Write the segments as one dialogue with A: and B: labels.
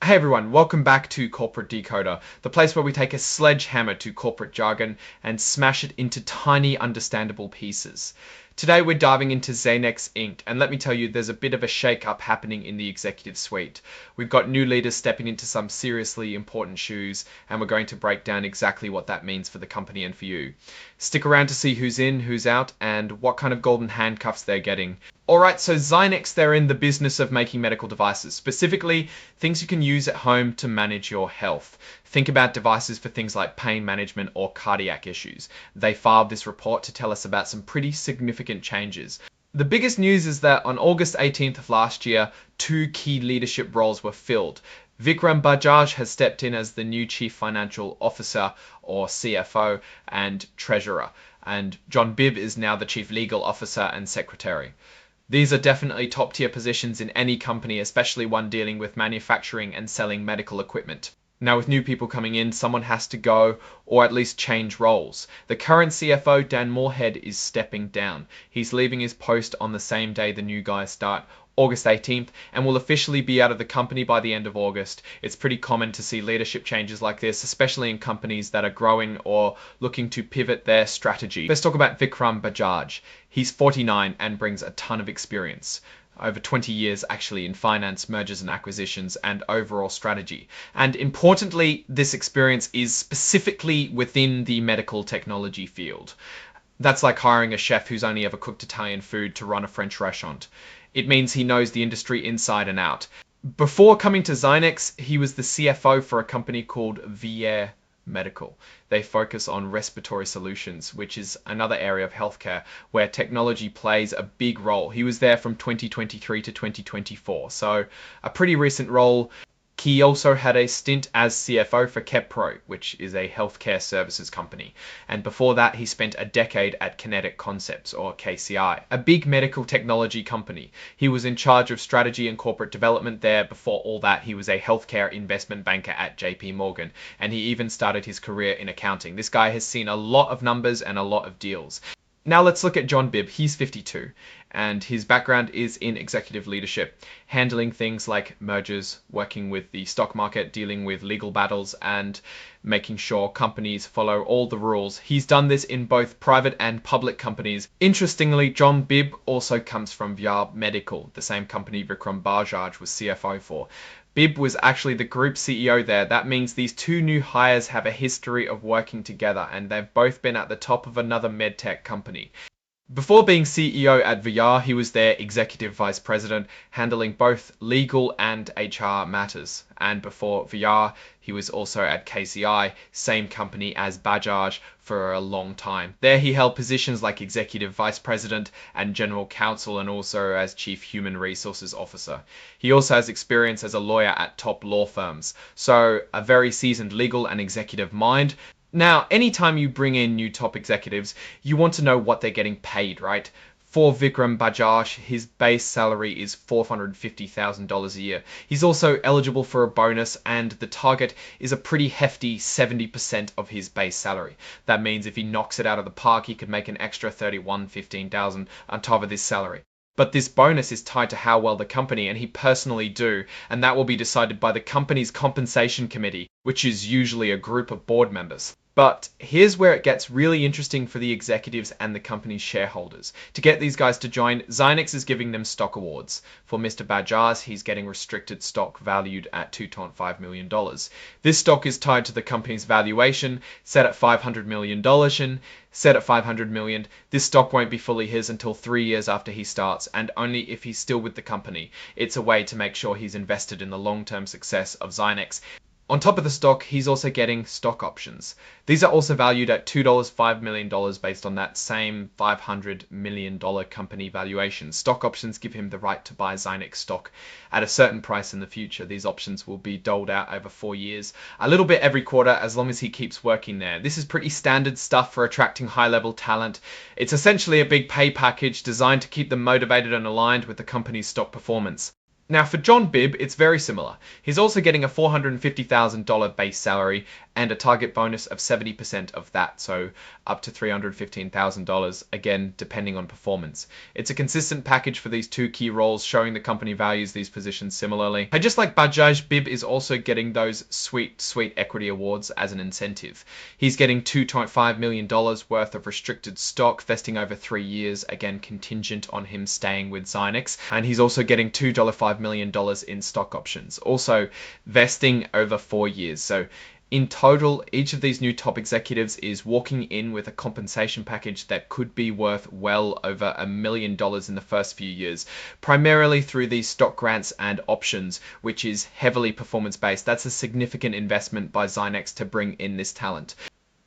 A: Hey everyone, welcome back to Corporate Decoder, the place where we take a sledgehammer to corporate jargon and smash it into tiny, understandable pieces. Today we're diving into ZYNEX Inc. and let me tell you, there's a bit of a shake-up happening in the executive suite. We've got new leaders stepping into some seriously important shoes, and we're going to break down exactly what that means for the company and for you. Stick around to see who's in, who's out, and what kind of golden handcuffs they're getting. Alright, so ZYNEX, they're in the business of making medical devices, specifically things you can use at home to manage your health. Think about devices for things like pain management or cardiac issues. They filed this report to tell us about some pretty significant changes. The biggest news is that on August 18th of last year, 2 key leadership roles were filled. Vikram Bajaj has stepped in as the new Chief Financial Officer, or CFO, and Treasurer, and John Bibb is now the Chief Legal Officer and Secretary. These are definitely top-tier positions in any company, especially one dealing with manufacturing and selling medical equipment. Now, with new people coming in, someone has to go, or at least change roles. The current CFO, Dan Moorhead, is stepping down. He's leaving his post on the same day the new guys start, August 18th, and will officially be out of the company by the end of August. It's pretty common to see leadership changes like this, especially in companies that are growing or looking to pivot their strategy. Let's talk about Vikram Bajaj. He's 49 and brings a ton of experience. Over 20 years actually in finance, mergers and acquisitions, and overall strategy. And importantly, this experience is specifically within the medical technology field. That's like hiring a chef who's only ever cooked Italian food to run a French restaurant. It means he knows the industry inside and out. Before coming to ZYNEX, he was the CFO for a company called VR Medical. They focus on respiratory solutions, which is another area of healthcare where technology plays a big role. He was there from 2023 to 2024, so a pretty recent role. He also had a stint as CFO for Kepro, which is a healthcare services company. And before that, he spent a decade at Kinetic Concepts, or KCI, a big medical technology company. He was in charge of strategy and corporate development there. Before all that, he was a healthcare investment banker at JP Morgan, and he even started his career in accounting. This guy has seen a lot of numbers and a lot of deals. Now let's look at John Bibb. He's 52, and his background is in executive leadership, handling things like mergers, working with the stock market, dealing with legal battles, and making sure companies follow all the rules. He's done this in both private and public companies. Interestingly, John Bibb also comes from VR Medical, the same company Vikram Bajaj was CFO for. Bibb was actually the group CEO there. That means these 2 new hires have a history of working together, and they've both been at the top of another medtech company. Before being CEO at VR, he was their executive vice president, handling both legal and HR matters. And before VR, he was also at KCI, same company as Bajaj, for a long time. There he held positions like executive vice president and general counsel, and also as chief human resources officer. He also has experience as a lawyer at top law firms, so a very seasoned legal and executive mind. Now, anytime you bring in new top executives, you want to know what they're getting paid, right? For Vikram Bajaj, his base salary is $450,000 a year. He's also eligible for a bonus, and the target is a pretty hefty 70% of his base salary. That means if he knocks it out of the park, he could make an extra $15,000 on top of this salary. But this bonus is tied to how well the company and he personally do, and that will be decided by the company's compensation committee, which is usually a group of board members. But here's where it gets really interesting for the executives and the company's shareholders. To get these guys to join, ZYNEX is giving them stock awards. For Mr. Bajaj, he's getting restricted stock valued at $2.5 million. This stock is tied to the company's valuation, set at $500 million. Set at $500 million, this stock won't be fully his until 3 years after he starts, and only if he's still with the company. It's a way to make sure he's invested in the long-term success of ZYNEX. On top of the stock, he's also getting stock options. These are also valued at $5 million based on that same $500 million company valuation. Stock options give him the right to buy ZYNEX stock at a certain price in the future. These options will be doled out over 4 years, a little bit every quarter as long as he keeps working there. This is pretty standard stuff for attracting high-level talent. It's essentially a big pay package designed to keep them motivated and aligned with the company's stock performance. Now for John Bibb, it's very similar. He's also getting a $450,000 base salary and a target bonus of 70% of that, so up to $315,000, again, depending on performance. It's a consistent package for these two key roles, showing the company values these positions similarly. And just like Bajaj, Bibb is also getting those sweet equity awards as an incentive. He's getting $2.5 million worth of restricted stock vesting over 3 years, again, contingent on him staying with ZYNEX. And he's also getting $2.5 million in stock options, also vesting over 4 years. So in total, each of these new top executives is walking in with a compensation package that could be worth well over $1 million in the first few years, primarily through these stock grants and options, which is heavily performance-based. That's a significant investment by ZYNEX to bring in this talent.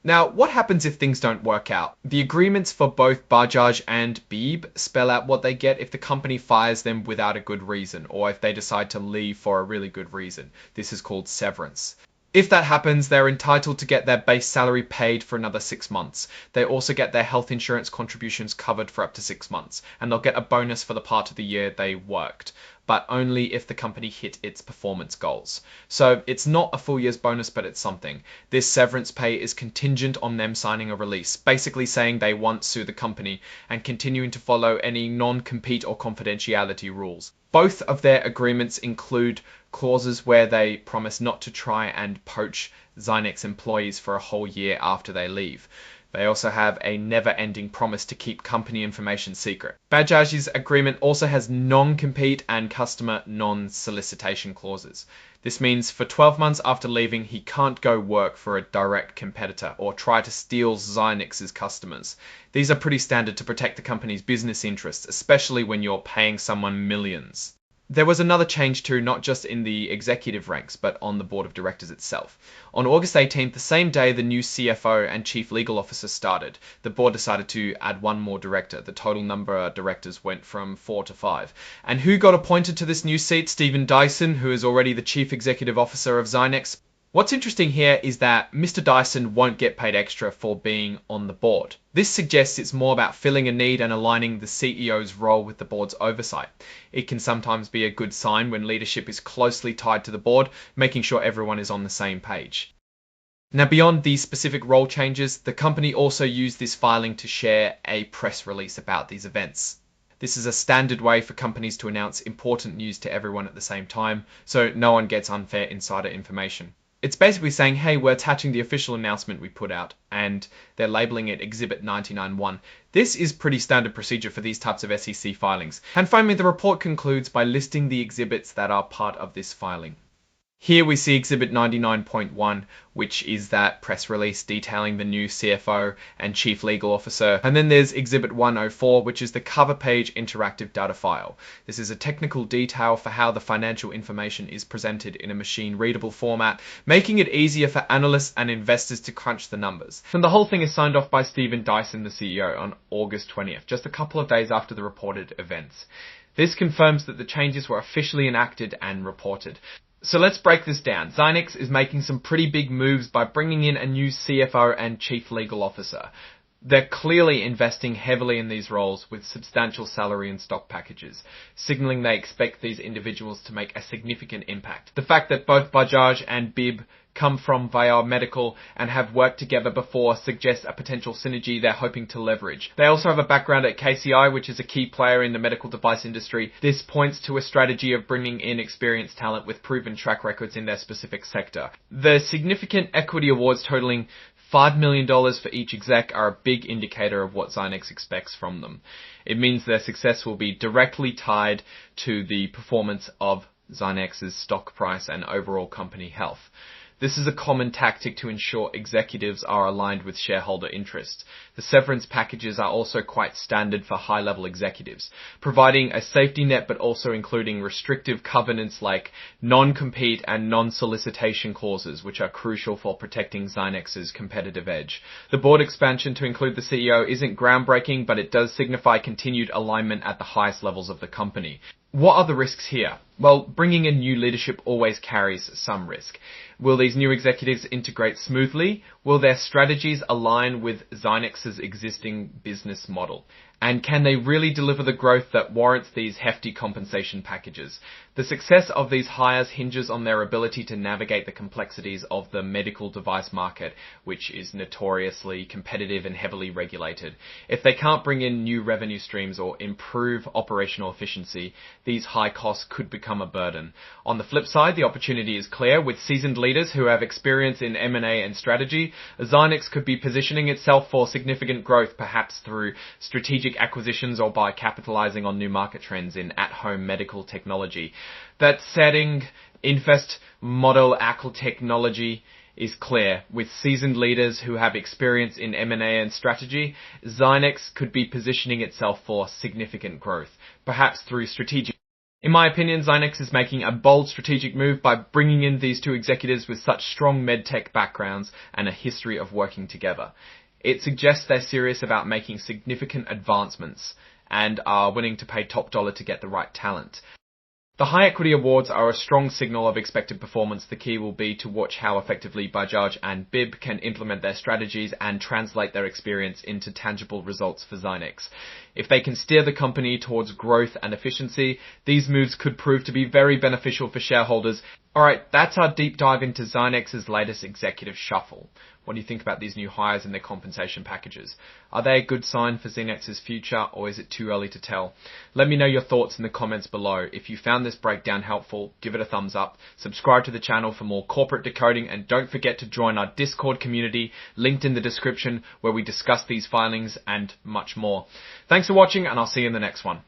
A: Now, what happens if things don't work out? The agreements for both Bajaj and Bibb spell out what they get if the company fires them without a good reason, or if they decide to leave for a really good reason. This is called severance. If that happens, they're entitled to get their base salary paid for another 6 months. They also get their health insurance contributions covered for up to 6 months, and they'll get a bonus for the part of the year they worked, but only if the company hit its performance goals. So it's not a full year's bonus, but it's something. This severance pay is contingent on them signing a release, basically saying they won't sue the company and continuing to follow any non-compete or confidentiality rules. Both of their agreements include clauses where they promise not to try and poach ZYNEX employees for a whole year after they leave. They also have a never-ending promise to keep company information secret. Bajaj's agreement also has non-compete and customer non-solicitation clauses. This means for 12 months after leaving, he can't go work for a direct competitor or try to steal ZYNEX's customers. These are pretty standard to protect the company's business interests, especially when you're paying someone millions. There was another change too, not just in the executive ranks, but on the board of directors itself. On August 18th, the same day the new CFO and chief legal officer started, the board decided to add one more director. The total number of directors went from 4 to 5. And who got appointed to this new seat? Stephen Dyson, who is already the chief executive officer of ZYNEX. What's interesting here is that Mr. Dyson won't get paid extra for being on the board. This suggests it's more about filling a need and aligning the CEO's role with the board's oversight. It can sometimes be a good sign when leadership is closely tied to the board, making sure everyone is on the same page. Now, beyond these specific role changes, the company also used this filing to share a press release about these events. This is a standard way for companies to announce important news to everyone at the same time, so no one gets unfair insider information. It's basically saying, hey, we're attaching the official announcement we put out, and they're labeling it Exhibit 99-1. This is pretty standard procedure for these types of SEC filings. And finally, the report concludes by listing the exhibits that are part of this filing. Here we see Exhibit 99.1, which is that press release detailing the new CFO and Chief Legal Officer. And then there's Exhibit 104, which is the cover page interactive data file. This is a technical detail for how the financial information is presented in a machine-readable format, making it easier for analysts and investors to crunch the numbers. And the whole thing is signed off by Stephen Dyson, the CEO, on August 20th, just a couple of days after the reported events. This confirms that the changes were officially enacted and reported. So let's break this down. ZYNEX is making some pretty big moves by bringing in a new CFO and Chief Legal Officer. They're clearly investing heavily in these roles with substantial salary and stock packages, signaling they expect these individuals to make a significant impact. The fact that both Bajaj and Bibb come from biomedical and have worked together before suggests a potential synergy they're hoping to leverage. They also have a background at KCI, which is a key player in the medical device industry. This points to a strategy of bringing in experienced talent with proven track records in their specific sector. The significant equity awards totaling $5 million for each exec are a big indicator of what ZYNEX expects from them. It means their success will be directly tied to the performance of ZYNEX's stock price and overall company health. This is a common tactic to ensure executives are aligned with shareholder interests. The severance packages are also quite standard for high-level executives, providing a safety net but also including restrictive covenants like non-compete and non-solicitation clauses, which are crucial for protecting ZYNEX's competitive edge. The board expansion to include the CEO isn't groundbreaking, but it does signify continued alignment at the highest levels of the company. What are the risks here? Well, bringing in new leadership always carries some risk. Will these new executives integrate smoothly? Will their strategies align with ZYNEX's existing business model? And can they really deliver the growth that warrants these hefty compensation packages? The success of these hires hinges on their ability to navigate the complexities of the medical device market, which is notoriously competitive and heavily regulated. If they can't bring in new revenue streams or improve operational efficiency, these high costs could become a burden. On the flip side, the opportunity is clear. With seasoned leaders who have experience in M&A and strategy, ZYNEX could be positioning itself for significant growth, perhaps through strategic acquisitions or by capitalizing on new market trends in at-home medical technology. That setting invest model ACL technology is clear. With seasoned leaders who have experience in M&A and strategy, ZYNEX could be positioning itself for significant growth, perhaps through strategic. In my opinion, ZYNEX is making a bold strategic move by bringing in these two executives with such strong medtech backgrounds and a history of working together. It suggests they're serious about making significant advancements and are willing to pay top dollar to get the right talent. The high equity awards are a strong signal of expected performance. The key will be to watch how effectively Bajaj and BIB can implement their strategies and translate their experience into tangible results for ZYNEX. If they can steer the company towards growth and efficiency, these moves could prove to be very beneficial for shareholders. Alright, that's our deep dive into ZYNEX's latest executive shuffle. What do you think about these new hires and their compensation packages? Are they a good sign for ZYNEX's future, or is it too early to tell? Let me know your thoughts in the comments below. If you found this breakdown helpful, give it a thumbs up, subscribe to the channel for more corporate decoding, and don't forget to join our Discord community, linked in the description, where we discuss these filings and much more. Thanks for watching, and I'll see you in the next one.